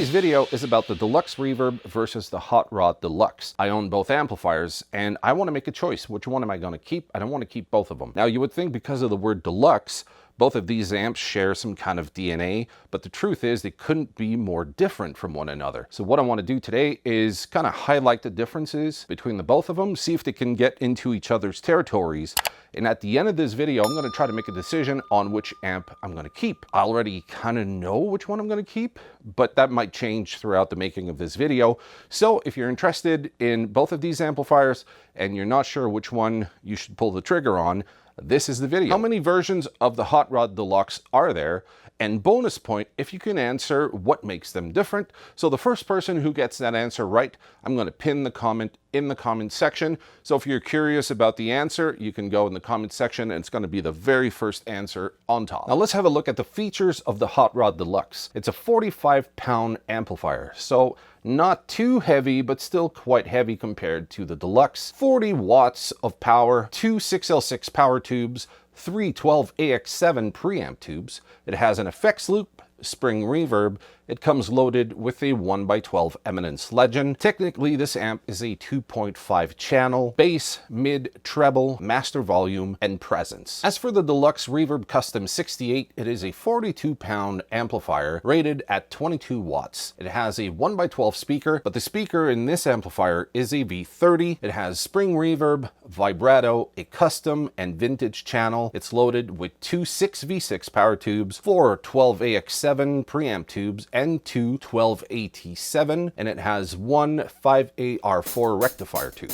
Today's video is about the Deluxe Reverb versus the Hot Rod Deluxe. I own both amplifiers and I want to make a choice. Which one am I going to keep? I don't want to keep both of them. Now you would think because of the word deluxe, both of these amps share some kind of DNA, but the truth is they couldn't be more different from one another. So what I want to do today is kind of highlight the differences between the both of them, see if they can get into each other's territories. And at the end of this video, I'm going to try to make a decision on which amp I'm going to keep. I already kind of know which one I'm going to keep, but that might change throughout the making of this video. So if you're interested in both of these amplifiers and you're not sure which one you should pull the trigger on, this is the video. How many versions of the Hot Rod Deluxe are there? And bonus point if you can answer what makes them different. So the first person who gets that answer right, I'm going to pin the comment in the comment section. So if you're curious about the answer, you can go in the comment section and it's going to be the very first answer on top. Now let's have a look at the features of the Hot Rod Deluxe. It's a 45-pound amplifier, so not too heavy, but still quite heavy compared to the Deluxe. 40 watts of power, 2 6L6 power tubes, 3 12AX7 preamp tubes. It has an effects loop, spring reverb. It comes loaded with a 1x12 Eminence Legend. Technically, this amp is a 2.5 channel, bass, mid, treble, master volume, and presence. As for the Deluxe Reverb Custom 68, it is a 42-pound amplifier rated at 22 watts. It has a 1x12 speaker, but the speaker in this amplifier is a V30. It has spring reverb, vibrato, a custom and vintage channel. It's loaded with 2 6V6 power tubes, 4 12AX7 preamp tubes, and 2 12AT7, and it has 1 5AR4 rectifier tube.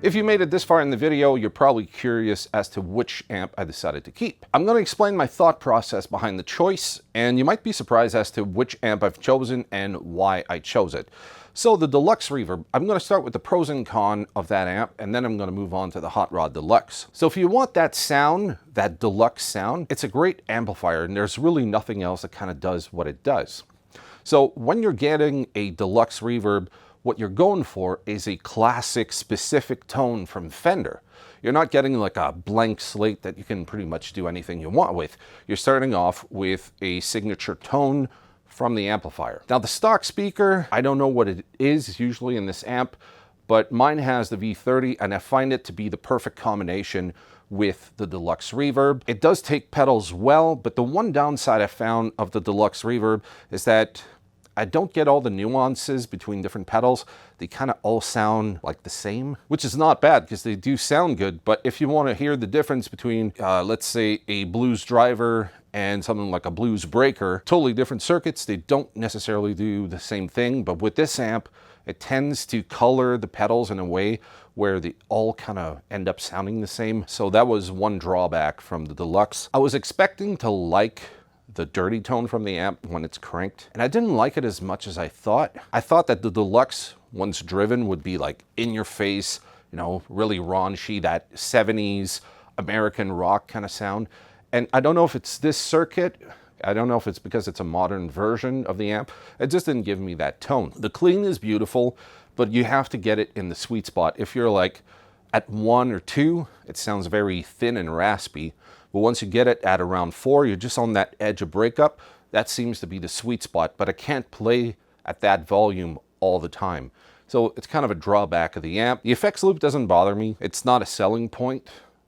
If you made it this far in the video, you're probably curious as to which amp I decided to keep. I'm going to explain my thought process behind the choice, and you might be surprised as to which amp I've chosen and why I chose it. So the Deluxe Reverb, I'm going to start with the pros and cons of that amp, and then I'm going to move on to the Hot Rod Deluxe. So if you want that sound, that deluxe sound, it's a great amplifier, and there's really nothing else that kind of does what it does. So when you're getting a Deluxe Reverb, what you're going for is a classic specific tone from Fender. You're not getting like a blank slate that you can pretty much do anything you want with. You're starting off with a signature tone from the amplifier. Now the stock speaker, I don't know what it is usually in this amp, but mine has the V30 and I find it to be the perfect combination with the Deluxe Reverb. It does take pedals well, but the one downside I found of the Deluxe Reverb is that I don't get all the nuances between different pedals. They kind of all sound like the same, which is not bad because they do sound good. But if you want to hear the difference between, let's say, a blues driver and something like a blues breaker, totally different circuits. They don't necessarily do the same thing. But with this amp, it tends to color the pedals in a way where they all kind of end up sounding the same. So that was one drawback from the Deluxe. I was expecting to like the dirty tone from the amp when it's cranked, and I didn't like it as much as I thought. I thought that the Deluxe, once driven, would be like in your face, you know, really raunchy, that 70s American rock kind of sound. And I don't know if it's this circuit, I don't know if it's because it's a modern version of the amp, it just didn't give me that tone. The clean is beautiful, but you have to get it in the sweet spot. If you're like at 1 or 2, it sounds very thin and raspy. But once you get it at around 4, you're just on that edge of breakup. That seems to be the sweet spot, but I can't play at that volume all the time. So it's kind of a drawback of the amp. The effects loop doesn't bother me. It's not a selling point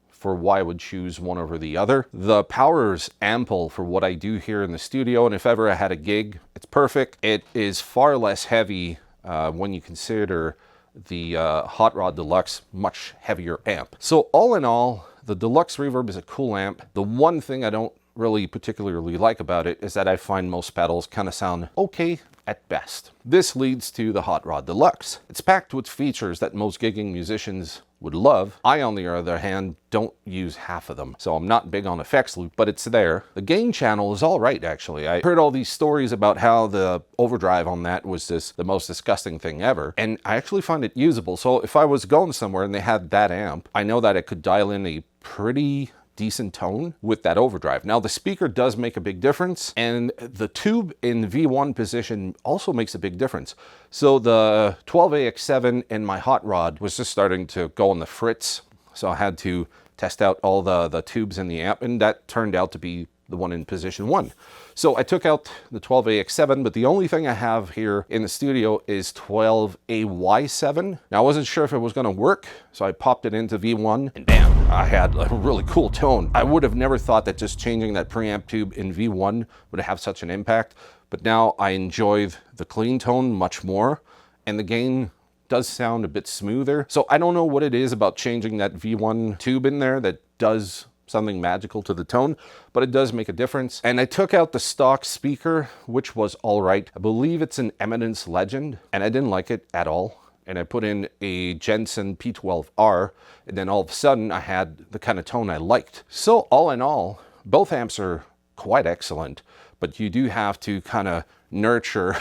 for why I would choose one over the other. The power is ample for what I do here in the studio, and if ever I had a gig, it's perfect. It is far less heavy when you consider the Hot Rod Deluxe, much heavier amp. So all in all, the Deluxe Reverb is a cool amp. The one thing I don't really particularly like about it is that I find most pedals kind of sound okay at best. This leads to the Hot Rod Deluxe. It's packed with features that most gigging musicians would love. I, on the other hand, don't use half of them, so I'm not big on effects loop, but it's there. The gain channel is all right, actually. I heard all these stories about how the overdrive on that was the most disgusting thing ever, and I actually find it usable. So if I was going somewhere and they had that amp, I know that I could dial in a pretty decent tone with that overdrive. Now the speaker does make a big difference, and the tube in V1 position also makes a big difference. So the 12AX7 in my Hot Rod was just starting to go on the fritz, so I had to test out all the tubes in the amp, and that turned out to be the one in position 1. So I took out the 12AX7, but the only thing I have here in the studio is 12AY7. Now I wasn't sure if it was gonna work, so I popped it into V1, and bam, I had a really cool tone. I would have never thought that just changing that preamp tube in V1 would have such an impact, but now I enjoy the clean tone much more, and the gain does sound a bit smoother. So I don't know what it is about changing that V1 tube in there that does something magical to the tone, but it does make a difference. And I took out the stock speaker, which was all right. I believe it's an Eminence Legend, and I didn't like it at all. And I put in a Jensen P12R, and then all of a sudden I had the kind of tone I liked. So all in all, both amps are quite excellent, but you do have to kind of nurture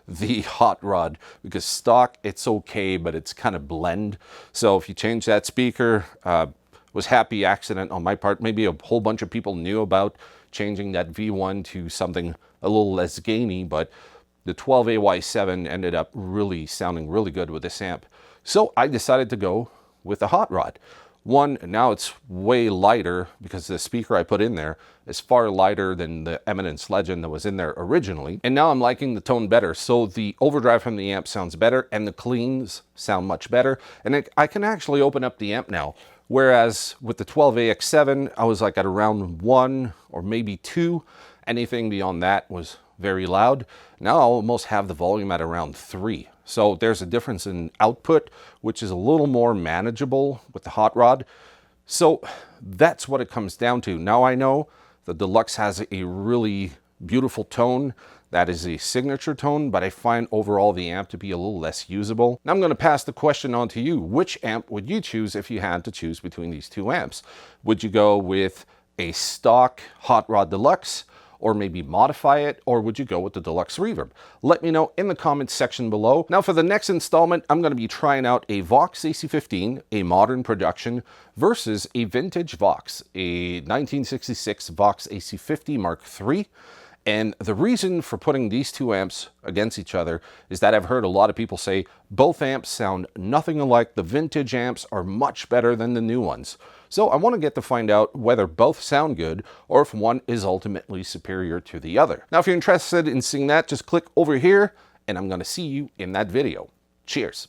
the Hot Rod, because stock, it's okay, but it's kind of blend. So if you change that speaker, was happy accident on my part. Maybe a whole bunch of people knew about changing that V1 to something a little less gainy, but the 12AY7 ended up really sounding really good with this amp. So I decided to go with the Hot Rod. One, now it's way lighter because the speaker I put in there is far lighter than the Eminence Legend that was in there originally. And now I'm liking the tone better. So the overdrive from the amp sounds better and the cleans sound much better. And I can actually open up the amp now. Whereas with the 12AX7, I was like at around 1 or maybe 2. Anything beyond that was very loud. Now I almost have the volume at around 3. So there's a difference in output, which is a little more manageable with the Hot Rod. So that's what it comes down to. Now I know the Deluxe has a really beautiful tone That is a signature tone, but I find overall the amp to be a little less usable. Now I'm going to pass the question on to you. Which amp would you choose if you had to choose between these two amps? Would you go with a stock Hot Rod Deluxe, or maybe modify it, or would you go with the Deluxe Reverb? Let me know in the comments section below. Now for the next installment, I'm going to be trying out a Vox AC15, a modern production, versus a vintage Vox, a 1966 Vox AC50 Mark III. And the reason for putting these two amps against each other is that I've heard a lot of people say both amps sound nothing alike. The vintage amps are much better than the new ones. So I want to get to find out whether both sound good or if one is ultimately superior to the other. Now, if you're interested in seeing that, just click over here and I'm going to see you in that video. Cheers.